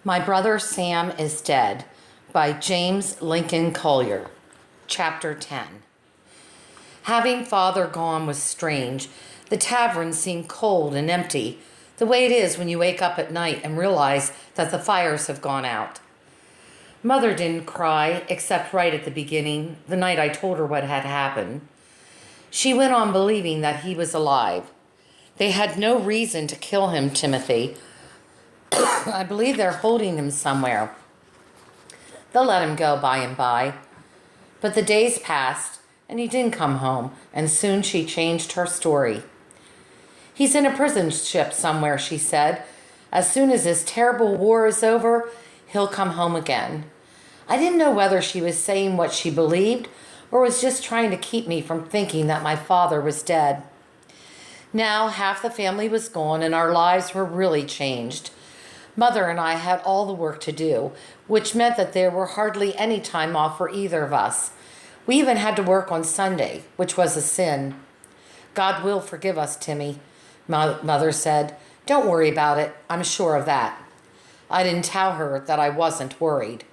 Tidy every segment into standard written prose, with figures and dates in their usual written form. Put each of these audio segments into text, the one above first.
My Brother Sam is Dead by James Lincoln Collier. Chapter 10. Having father gone was strange. The tavern seemed cold and empty, the way it is when you wake up at night and realize that the fires have gone out. Mother didn't cry, except right at the beginning, the night I told her what had happened. She went on believing that he was alive. They had no reason to kill him, Timothy. I believe they're holding him somewhere. They'll let him go by and by. But the days passed, and he didn't come home, and soon she changed her story. He's in a prison ship somewhere, she said. As soon as this terrible war is over, he'll come home again. I didn't know whether she was saying what she believed or was just trying to keep me from thinking that my father was dead. Now half the family was gone, and our lives were really changed. Mother and I had all the work to do, which meant that there were hardly any time off for either of us. We even had to work on Sunday, which was a sin. God will forgive us, Timmy, Mother said. Don't worry about it. I'm sure of that. I didn't tell her that I wasn't worried.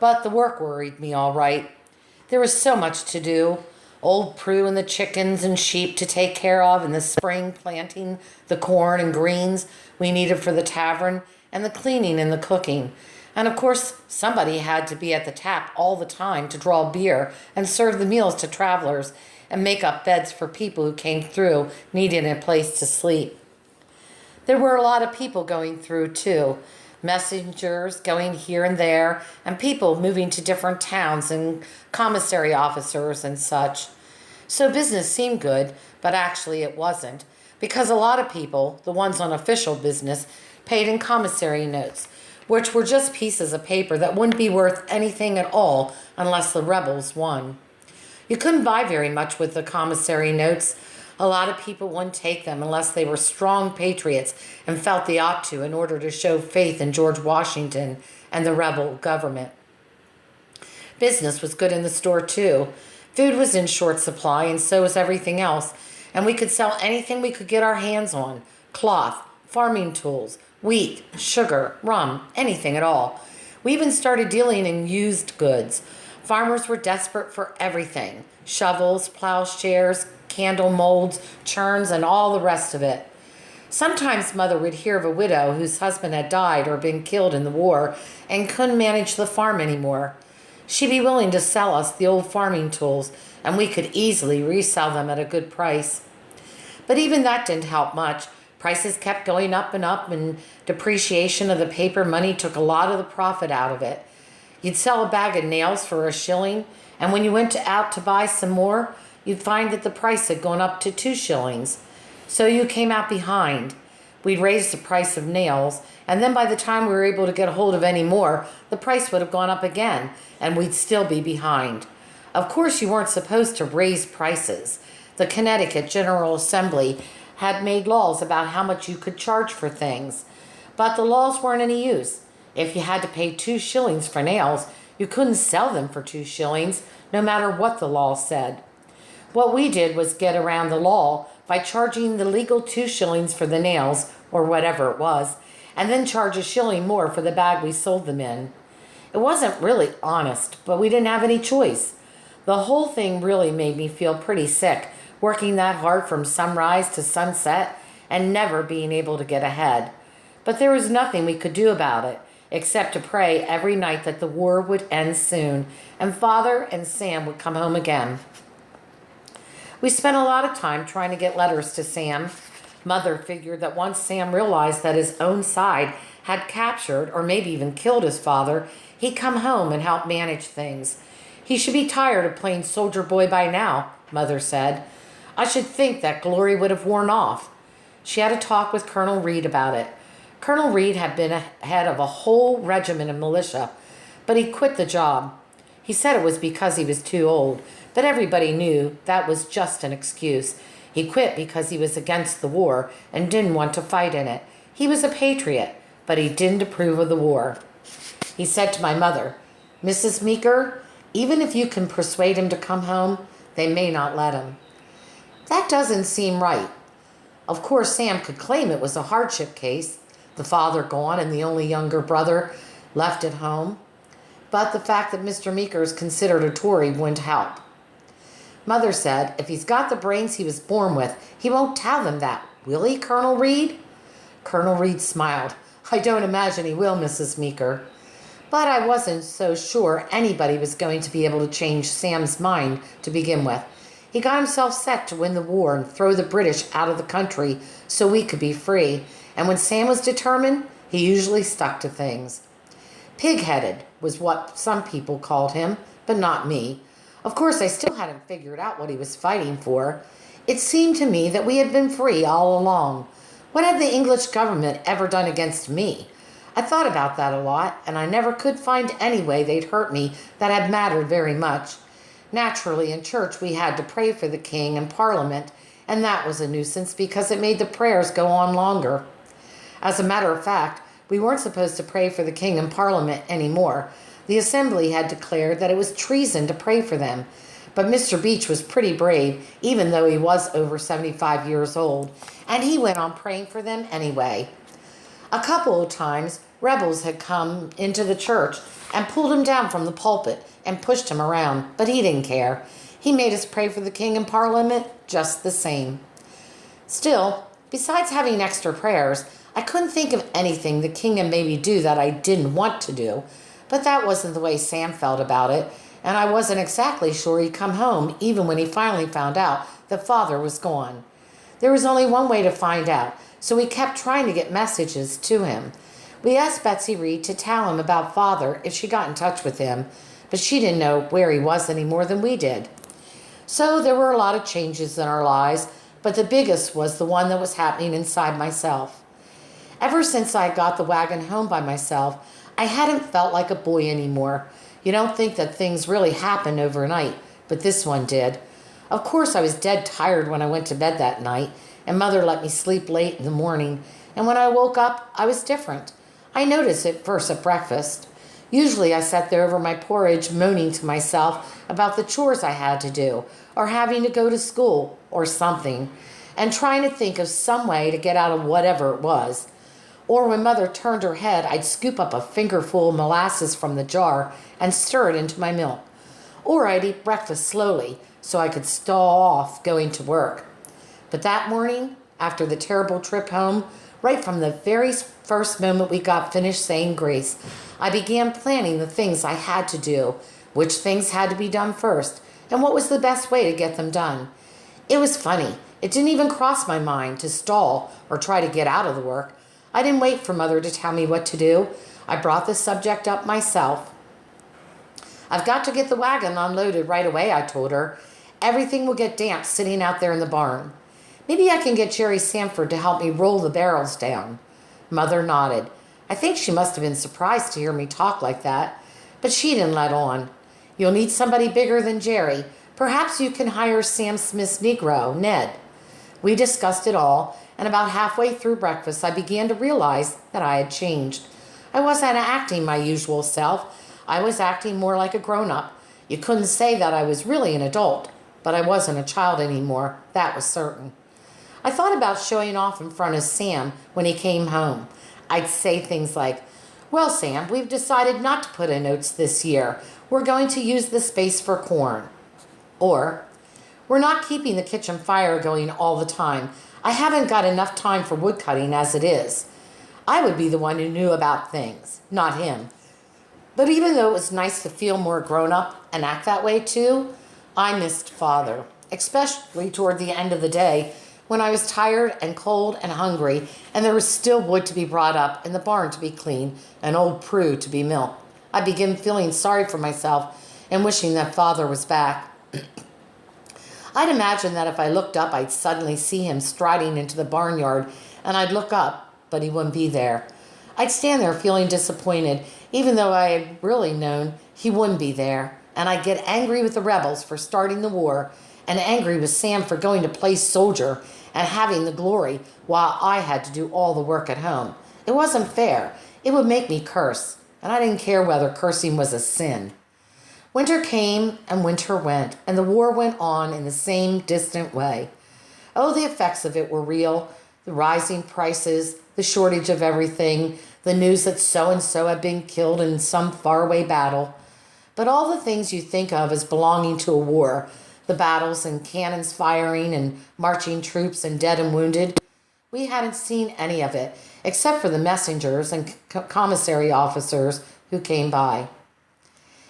But the work worried me all right. There was so much to do. Old Prue and the chickens and sheep to take care of, in the spring planting the corn and greens we needed for the tavern, and the cleaning and the cooking. And of course, somebody had to be at the tap all the time to draw beer and serve the meals to travelers and make up beds for people who came through needing a place to sleep. There were a lot of people going through too. Messengers going here and there, and people moving to different towns, and commissary officers and such. So business seemed good, but actually it wasn't, because a lot of people, the ones on official business, paid in commissary notes, which were just pieces of paper that wouldn't be worth anything at all unless the rebels won. You couldn't buy very much with the commissary notes. A lot of people wouldn't take them unless they were strong patriots and felt they ought to in order to show faith in George Washington and the rebel government. Business was good in the store too. Food was in short supply, and so was everything else, and we could sell anything we could get our hands on: cloth, farming tools, wheat, sugar, rum, anything at all. We even started dealing in used goods. Farmers were desperate for everything: shovels, plowshares, candle molds, churns, and all the rest of it. Sometimes Mother would hear of a widow whose husband had died or been killed in the war and couldn't manage the farm anymore. She'd be willing to sell us the old farming tools, and we could easily resell them at a good price. But even that didn't help much. Prices kept going up, and depreciation of the paper money took a lot of the profit out of it. You'd sell a bag of nails for a shilling, and when you went out to buy some more, you'd find that the price had gone up to 2 shillings. So you came out behind. We'd raised the price of nails, and then by the time we were able to get a hold of any more, the price would have gone up again, and we'd still be behind. Of course, you weren't supposed to raise prices. The Connecticut General Assembly had made laws about how much you could charge for things. But the laws weren't any use. If you had to pay 2 shillings for nails, you couldn't sell them for 2 shillings, no matter what the law said. What we did was get around the law by charging the legal 2 shillings for the nails, or whatever it was, and then charge a shilling more for the bag we sold them in. It wasn't really honest, but we didn't have any choice. The whole thing really made me feel pretty sick, working that hard from sunrise to sunset and never being able to get ahead. But there was nothing we could do about it, except to pray every night that the war would end soon and Father and Sam would come home again. We spent a lot of time trying to get letters to Sam. Mother figured that once Sam realized that his own side had captured or maybe even killed his father, he'd come home and help manage things. He should be tired of playing soldier boy by now, Mother said. I should think that glory would have worn off. She had a talk with Colonel Reed about it. Colonel Reed had been head of a whole regiment of militia, but he quit the job. He said it was because he was too old, but everybody knew that was just an excuse. He quit because he was against the war and didn't want to fight in it. He was a patriot, but he didn't approve of the war. He said to my mother, Mrs. Meeker, even if you can persuade him to come home, they may not let him. That doesn't seem right. Of course, Sam could claim it was a hardship case, the father gone and the only younger brother, left at home. But the fact that Mr. Meeker is considered a Tory wouldn't help. Mother said if he's got the brains he was born with, he won't tell them that, will he, Colonel Reed? Colonel Reed smiled. I don't imagine he will, Mrs. Meeker. But I wasn't so sure anybody was going to be able to change Sam's mind to begin with. He got himself set to win the war and throw the British out of the country so we could be free. And when Sam was determined, he usually stuck to things. Pig-headed was what some people called him, but not me. Of course, I still hadn't figured out what he was fighting for. It seemed to me that we had been free all along. What had the English government ever done against me? I thought about that a lot, and I never could find any way they'd hurt me that had mattered very much. Naturally, in church we had to pray for the king and parliament, and that was a nuisance because it made the prayers go on longer. As a matter of fact, we weren't supposed to pray for the king and parliament anymore. The assembly had declared that it was treason to pray for them. But Mr. Beach was pretty brave, even though he was over 75 years old, and he went on praying for them anyway. A couple of times, rebels had come into the church and pulled him down from the pulpit and pushed him around, but he didn't care. He made us pray for the king and parliament just the same. Still, besides having extra prayers, I couldn't think of anything the king had made me do that I didn't want to do, but that wasn't the way Sam felt about it, and I wasn't exactly sure he'd come home even when he finally found out that Father was gone. There was only one way to find out, so we kept trying to get messages to him. We asked Betsy Reed to tell him about Father if she got in touch with him, but she didn't know where he was any more than we did. So there were a lot of changes in our lives, but the biggest was the one that was happening inside myself. Ever since I got the wagon home by myself, I hadn't felt like a boy anymore. You don't think that things really happen overnight, but this one did. Of course, I was dead tired when I went to bed that night, and Mother let me sleep late in the morning, and when I woke up, I was different. I noticed it first at breakfast. Usually I sat there over my porridge moaning to myself about the chores I had to do, or having to go to school, or something, and trying to think of some way to get out of whatever it was. Or when Mother turned her head, I'd scoop up a fingerful of molasses from the jar and stir it into my milk. Or I'd eat breakfast slowly so I could stall off going to work. But that morning, after the terrible trip home, right from the very first moment we got finished saying grace, I began planning the things I had to do, which things had to be done first, and what was the best way to get them done. It was funny. It didn't even cross my mind to stall or try to get out of the work. I didn't wait for Mother to tell me what to do. I brought the subject up myself. I've got to get the wagon unloaded right away, I told her. Everything will get damp sitting out there in the barn. Maybe I can get Jerry Sanford to help me roll the barrels down. Mother nodded. I think she must have been surprised to hear me talk like that, but she didn't let on. You'll need somebody bigger than Jerry. Perhaps you can hire Sam Smith's Negro, Ned. We discussed it all, and about halfway through breakfast I began to realize that I had changed. I wasn't acting my usual self. I was acting more like a grown-up. You couldn't say that I was really an adult, but I wasn't a child anymore, that was certain. I thought about showing off in front of Sam when he came home. I'd say things like, well, Sam, we've decided not to put in oats this year. We're going to use the space for corn. Or, we're not keeping the kitchen fire going all the time. I haven't got enough time for wood cutting as it is. I would be the one who knew about things, not him. But even though it was nice to feel more grown up and act that way too, I missed Father, especially toward the end of the day when I was tired and cold and hungry and there was still wood to be brought up and the barn to be cleaned and old Prue to be milked. I began feeling sorry for myself and wishing that Father was back. I'd imagine that if I looked up, I'd suddenly see him striding into the barnyard, and I'd look up, but he wouldn't be there. I'd stand there feeling disappointed, even though I had really known he wouldn't be there, and I'd get angry with the rebels for starting the war, and angry with Sam for going to play soldier and having the glory while I had to do all the work at home. It wasn't fair. It would make me curse, and I didn't care whether cursing was a sin. Winter came and winter went, and the war went on in the same distant way. Oh, the effects of it were real. The rising prices, the shortage of everything, the news that so-and-so had been killed in some faraway battle. But all the things you think of as belonging to a war, the battles and cannons firing and marching troops and dead and wounded, we hadn't seen any of it, except for the messengers and commissary officers who came by.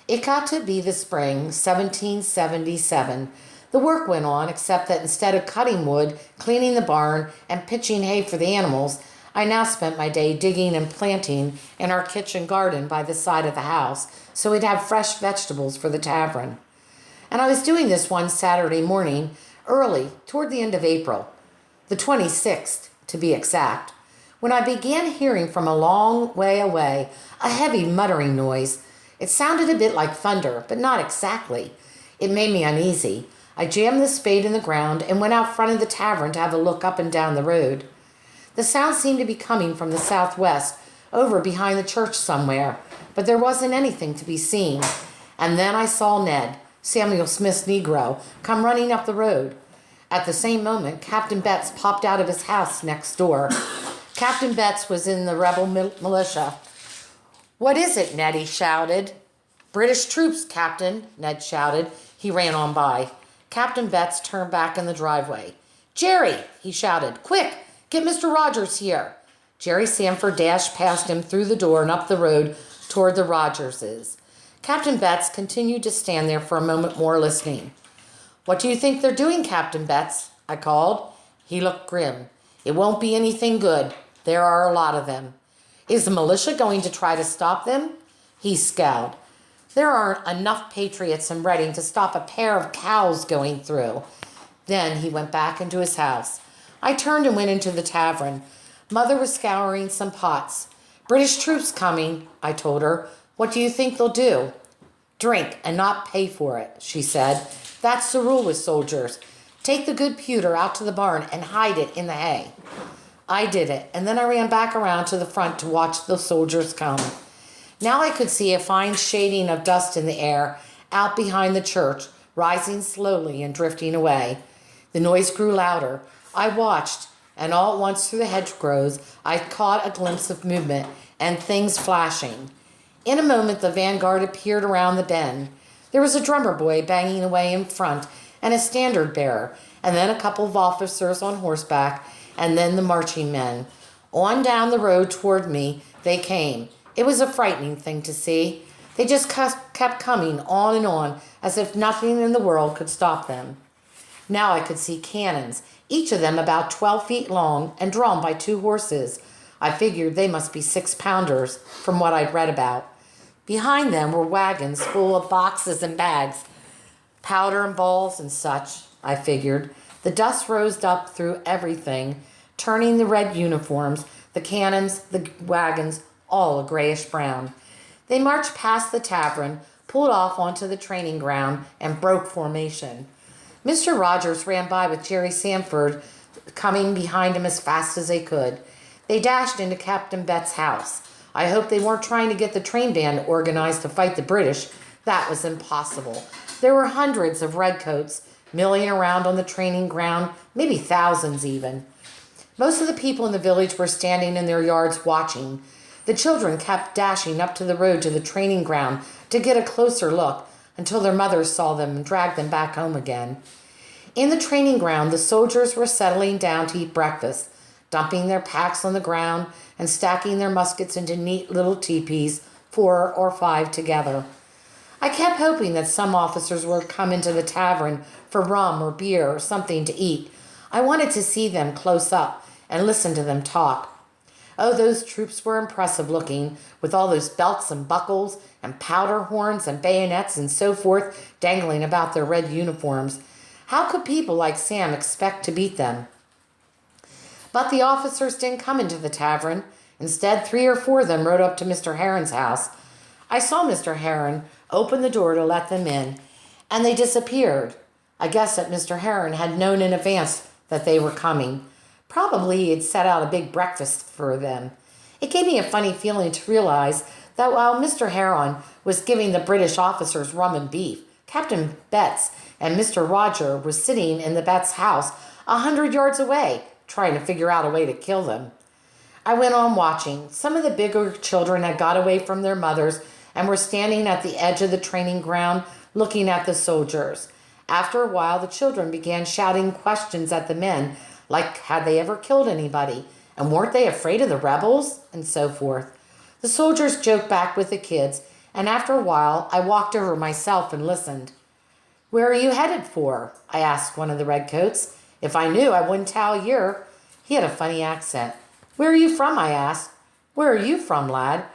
It got to be the spring, 1777. The work went on, except that instead of cutting wood, cleaning the barn, and pitching hay for the animals, I now spent my day digging and planting in our kitchen garden by the side of the house, so we'd have fresh vegetables for the tavern. And I was doing this one Saturday morning, early, toward the end of April, the 26th to be exact, when I began hearing from a long way away a heavy muttering noise. It sounded a bit like thunder, but not exactly. It made me uneasy. I jammed the spade in the ground and went out front of the tavern to have a look up and down the road. The sound seemed to be coming from the southwest, over behind the church somewhere, but there wasn't anything to be seen. And then I saw Ned, Samuel Smith's Negro, come running up the road. At the same moment, Captain Betts popped out of his house next door. Captain Betts was in the rebel militia. "What is it, Ned?" he shouted. "British troops, Captain," Ned shouted. He ran on by. Captain Betts turned back in the driveway. "Jerry," he shouted, "quick, get Mr. Rogers here." Jerry Sanford dashed past him through the door and up the road toward the Rogerses. Captain Betts continued to stand there for a moment more listening. "What do you think they're doing, Captain Betts?" I called. He looked grim. "It won't be anything good. There are a lot of them." "Is the militia going to try to stop them?" He scowled. "There aren't enough patriots in Reading to stop a pair of cows going through." Then he went back into his house. I turned and went into the tavern. Mother was scouring some pots. "British troops coming," I told her. "What do you think they'll do?" "Drink and not pay for it," she said. "That's the rule with soldiers. Take the good pewter out to the barn and hide it in the hay." I did it, and then I ran back around to the front to watch the soldiers come. Now I could see a fine shading of dust in the air out behind the church, rising slowly and drifting away. The noise grew louder. I watched, and all at once through the hedgerows I caught a glimpse of movement and things flashing. In a moment the vanguard appeared around the bend. There was a drummer boy banging away in front, and a standard bearer, and then a couple of officers on horseback, and then the marching men. On down the road toward me they came. It was a frightening thing to see. They just kept coming on and on, as if nothing in the world could stop them. Now I could see cannons, each of them about 12 feet long and drawn by 2 horses. I figured they must be 6-pounders from what I'd read about. Behind them were wagons full of boxes and bags, powder and balls and such, I figured. The dust rose up through everything, turning the red uniforms, the cannons, the wagons, all a grayish brown. They marched past the tavern, pulled off onto the training ground, and broke formation. Mr. Rogers ran by with Jerry Sanford coming behind him as fast as they could. They dashed into Captain Betts' house. I hoped they weren't trying to get the train band organized to fight the British. That was impossible. There were hundreds of redcoats milling around on the training ground, maybe thousands even. Most of the people in the village were standing in their yards watching. The children kept dashing up to the road to the training ground to get a closer look until their mothers saw them and dragged them back home again. In the training ground, the soldiers were settling down to eat breakfast, dumping their packs on the ground and stacking their muskets into neat little teepees, 4 or 5 together. I kept hoping that some officers would come into the tavern for rum or beer or something to eat. I wanted to see them close up and listen to them talk. Oh, those troops were impressive looking, with all those belts and buckles and powder horns and bayonets and so forth dangling about their red uniforms. How could people like Sam expect to beat them? But the officers didn't come into the tavern. Instead, 3 or 4 of them rode up to Mr. Heron's house. I saw Mr. Heron open the door to let them in, and they disappeared. I guess that Mr. Heron had known in advance that they were coming. Probably he had set out a big breakfast for them. It gave me a funny feeling to realize that while Mr. Heron was giving the British officers rum and beef, Captain Betts and Mr. Roger were sitting in the Betts house 100 yards away, trying to figure out a way to kill them. I went on watching. Some of the bigger children had got away from their mothers and were standing at the edge of the training ground looking at the soldiers. After a while, the children began shouting questions at the men, like had they ever killed anybody, and weren't they afraid of the rebels, and so forth. The soldiers joked back with the kids, and after a while, I walked over myself and listened. "Where are you headed for?" I asked one of the redcoats. "If I knew, I wouldn't tell you." He had a funny accent. "Where are you from?" I asked. "Where are you from, lad?"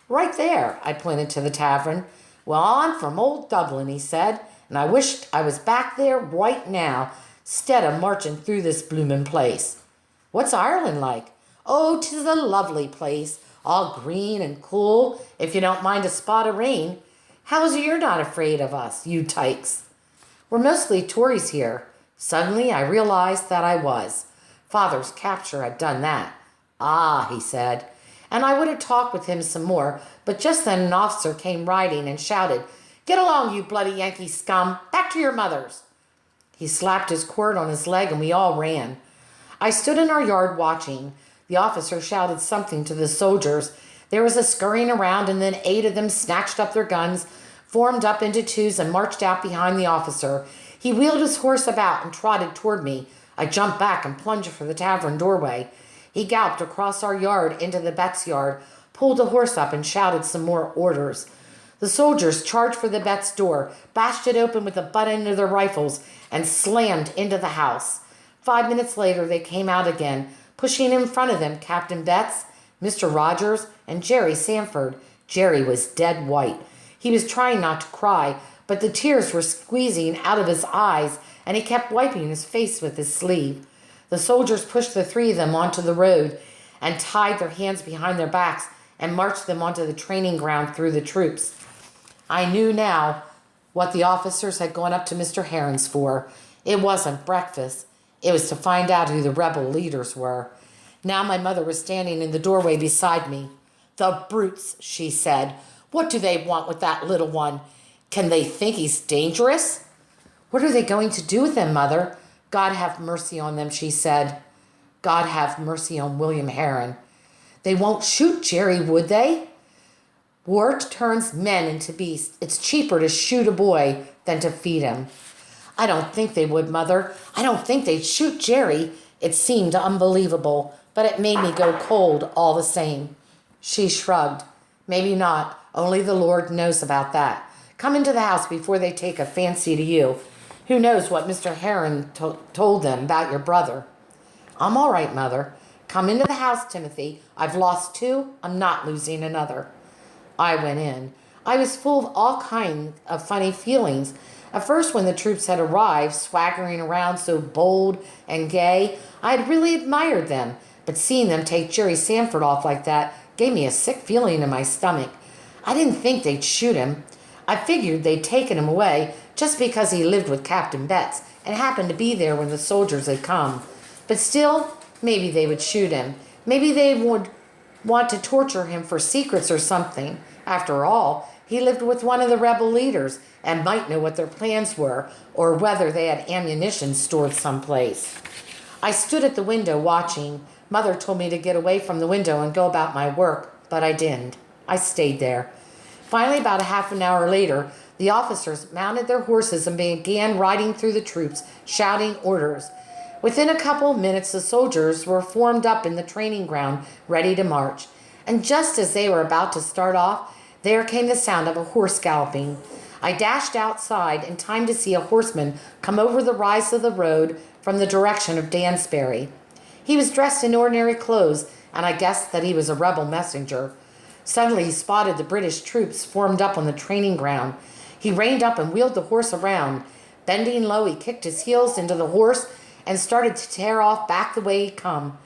"Right there," I pointed to the tavern. "Well, I'm from old Dublin," he said, "and I wished I was back there right now, 'stead of marching through this bloomin' place." "What's Ireland like?" "Oh, 'tis a lovely place, all green and cool, if you don't mind a spot of rain. How's you're not afraid of us, you tykes?" "We're mostly Tories here." Suddenly I realized that I was. Father's capture had done that. "Ah," he said, and I would have talked with him some more, but just then an officer came riding and shouted, "Get along, you bloody Yankee scum! Back to your mothers!" He slapped his quirt on his leg and we all ran. I stood in our yard watching. The officer shouted something to the soldiers. There was a scurrying around, and then 8 of them snatched up their guns, formed up into twos, and marched out behind the officer. He wheeled his horse about and trotted toward me. I jumped back and plunged for the tavern doorway. He galloped across our yard into the Betts' yard, pulled the horse up, and shouted some more orders. The soldiers charged for the Betts' door, bashed it open with the butt end of their rifles, and slammed into the house. 5 minutes later they came out again, pushing in front of them Captain Betts, Mr. Rogers, and Jerry Sanford. Jerry was dead white. He was trying not to cry, but the tears were squeezing out of his eyes, and he kept wiping his face with his sleeve. The soldiers pushed the 3 of them onto the road and tied their hands behind their backs and marched them onto the training ground through the troops. I knew now what the officers had gone up to Mr. Heron's for. It wasn't breakfast. It was to find out who the rebel leaders were. Now my mother was standing in the doorway beside me. "The brutes," she said. "What do they want with that little one? Can they think he's dangerous?" "What are they going to do with him, Mother?" "God have mercy on them," she said. "God have mercy on William Heron." "They won't shoot Jerry, would they?" "War turns men into beasts. It's cheaper to shoot a boy than to feed him." "I don't think they would, Mother. I don't think they'd shoot Jerry." It seemed unbelievable, but it made me go cold all the same. She shrugged. "Maybe not. Only the Lord knows about that. Come into the house before they take a fancy to you. Who knows what Mr. Heron told them about your brother?" "I'm all right, Mother." "Come into the house, Timothy. I've lost 2. I'm not losing another." I went in. I was full of all kinds of funny feelings. At first, when the troops had arrived, swaggering around so bold and gay, I had really admired them, but seeing them take Jerry Sanford off like that gave me a sick feeling in my stomach. I didn't think they'd shoot him. I figured they'd taken him away just because he lived with Captain Betts and happened to be there when the soldiers had come. But still, maybe they would shoot him. Maybe they would want to torture him for secrets or something. After all, he lived with one of the rebel leaders and might know what their plans were or whether they had ammunition stored someplace. I stood at the window watching. Mother told me to get away from the window and go about my work, but I didn't. I stayed there. Finally, about a half an hour later, the officers mounted their horses and began riding through the troops, shouting orders. Within a couple of minutes, the soldiers were formed up in the training ground, ready to march. And just as they were about to start off, there came the sound of a horse galloping. I dashed outside in time to see a horseman come over the rise of the road from the direction of Dansbury. He was dressed in ordinary clothes, and I guessed that he was a rebel messenger. Suddenly he spotted the British troops formed up on the training ground. He reined up and wheeled the horse around. Bending low, he kicked his heels into the horse and started to tear off back the way he'd come.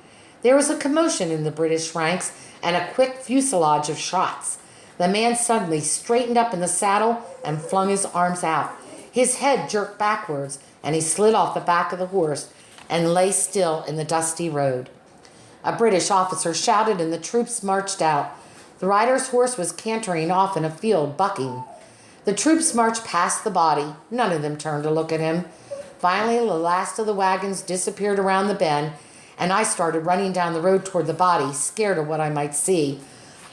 There was a commotion in the British ranks and a quick fusillade of shots. The man suddenly straightened up in the saddle and flung his arms out. His head jerked backwards, and he slid off the back of the horse and lay still in the dusty road. A British officer shouted, and the troops marched out. The rider's horse was cantering off in a field, bucking. The troops marched past the body. None of them turned to look at him. Finally, the last of the wagons disappeared around the bend, and I started running down the road toward the body, scared of what I might see.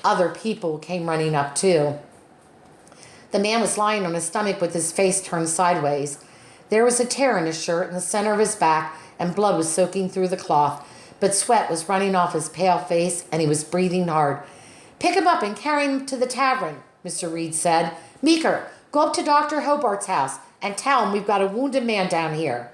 Other people came running up too. The man was lying on his stomach with his face turned sideways. There was a tear in his shirt in the center of his back, and blood was soaking through the cloth, but sweat was running off his pale face, and he was breathing hard. "Pick him up and carry him to the tavern," Mr. Reed said. "Meeker, go up to Dr. Hobart's house and tell him we've got a wounded man down here."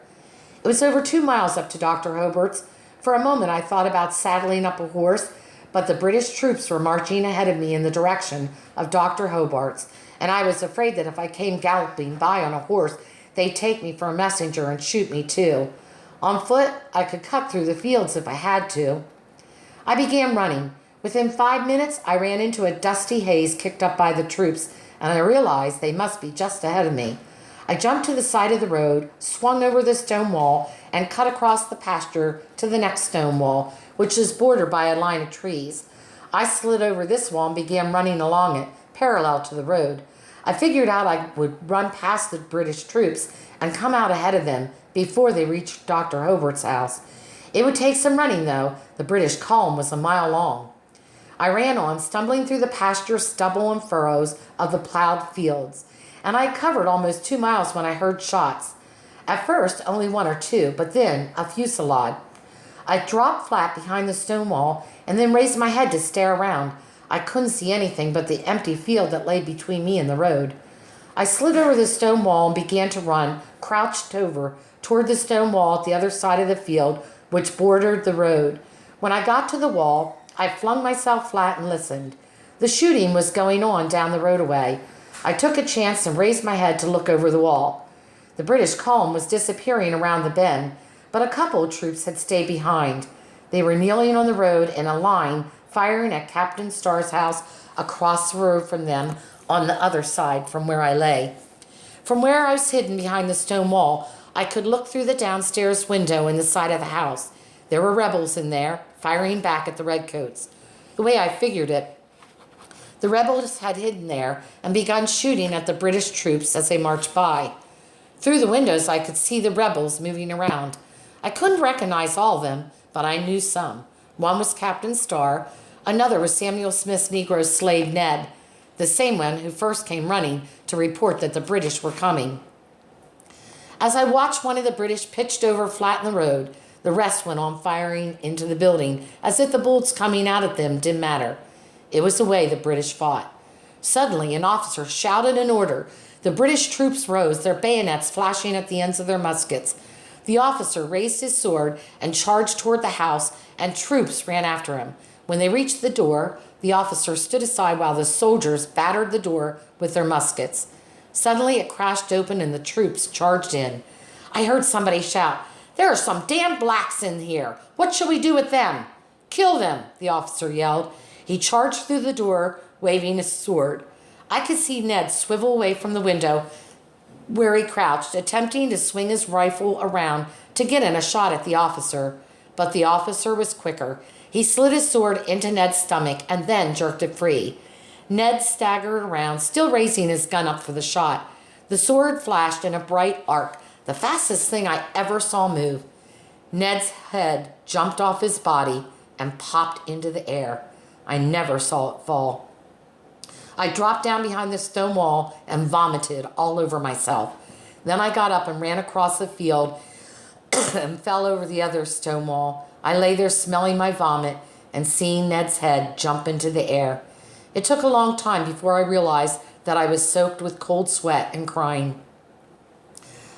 It was over 2 miles up to Dr. Hobart's. For a moment I thought about saddling up a horse, but the British troops were marching ahead of me in the direction of Dr. Hobart's, and I was afraid that if I came galloping by on a horse, they'd take me for a messenger and shoot me too. On foot, I could cut through the fields if I had to. I began running. Within 5 minutes, I ran into a dusty haze kicked up by the troops, and I realized they must be just ahead of me. I jumped to the side of the road, swung over the stone wall, and cut across the pasture to the next stone wall, which is bordered by a line of trees. I slid over this wall and began running along it, parallel to the road. I figured out I would run past the British troops and come out ahead of them before they reached Dr. Hobart's house. It would take some running, though. The British column was a mile long. I ran on, stumbling through the pasture, stubble, and furrows of the plowed fields, and I had covered almost 2 miles when I heard shots. At first, only 1 or 2, but then a fusillade. I dropped flat behind the stone wall and then raised my head to stare around. I couldn't see anything but the empty field that lay between me and the road. I slid over the stone wall and began to run, crouched over, toward the stone wall at the other side of the field, which bordered the road. When I got to the wall, I flung myself flat and listened. The shooting was going on down the road away. I took a chance and raised my head to look over the wall. The British column was disappearing around the bend, but a couple of troops had stayed behind. They were kneeling on the road in a line, firing at Captain Starr's house across the road from them on the other side from where I lay. From where I was hidden behind the stone wall, I could look through the downstairs window in the side of the house. There were rebels in there, firing back at the redcoats. The way I figured it, the rebels had hidden there and begun shooting at the British troops as they marched by. Through the windows, I could see the rebels moving around. I couldn't recognize all of them, but I knew some. One was Captain Starr. Another was Samuel Smith's Negro slave, Ned, the same one who first came running to report that the British were coming. As I watched one of the British pitched over flat in the road, the rest went on firing into the building as if the bullets coming out at them didn't matter. It was the way the British fought. Suddenly, an officer shouted an order. The British troops rose, their bayonets flashing at the ends of their muskets. The officer raised his sword and charged toward the house, and troops ran after him. When they reached the door, the officer stood aside while the soldiers battered the door with their muskets. Suddenly, it crashed open and the troops charged in. I heard somebody shout, "There are some damn blacks in here. What shall we do with them?" "Kill them," the officer yelled. He charged through the door, waving his sword. I could see Ned swivel away from the window where he crouched, attempting to swing his rifle around to get in a shot at the officer. But the officer was quicker. He slid his sword into Ned's stomach and then jerked it free. Ned staggered around, still raising his gun up for the shot. The sword flashed in a bright arc, the fastest thing I ever saw move. Ned's head jumped off his body and popped into the air. I never saw it fall. I dropped down behind the stone wall and vomited all over myself. Then I got up and ran across the field and fell over the other stone wall. I lay there smelling my vomit and seeing Ned's head jump into the air. It took a long time before I realized that I was soaked with cold sweat and crying.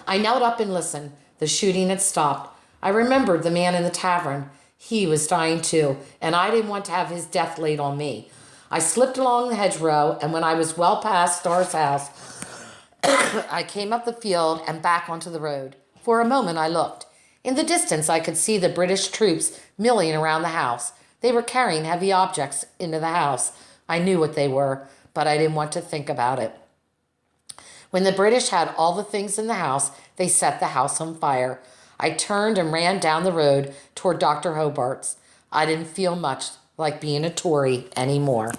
I knelt up and listened. The shooting had stopped. I remembered the man in the tavern. He was dying too, and I didn't want to have his death laid on me. I slipped along the hedgerow, and when I was well past Starr's house, I came up the field and back onto the road. For a moment I looked. In the distance I could see the British troops milling around the house. They were carrying heavy objects into the house. I knew what they were, but I didn't want to think about it. When the British had all the things in the house, they set the house on fire. I turned and ran down the road toward Dr. Hobart's. I didn't feel much like being a Tory anymore.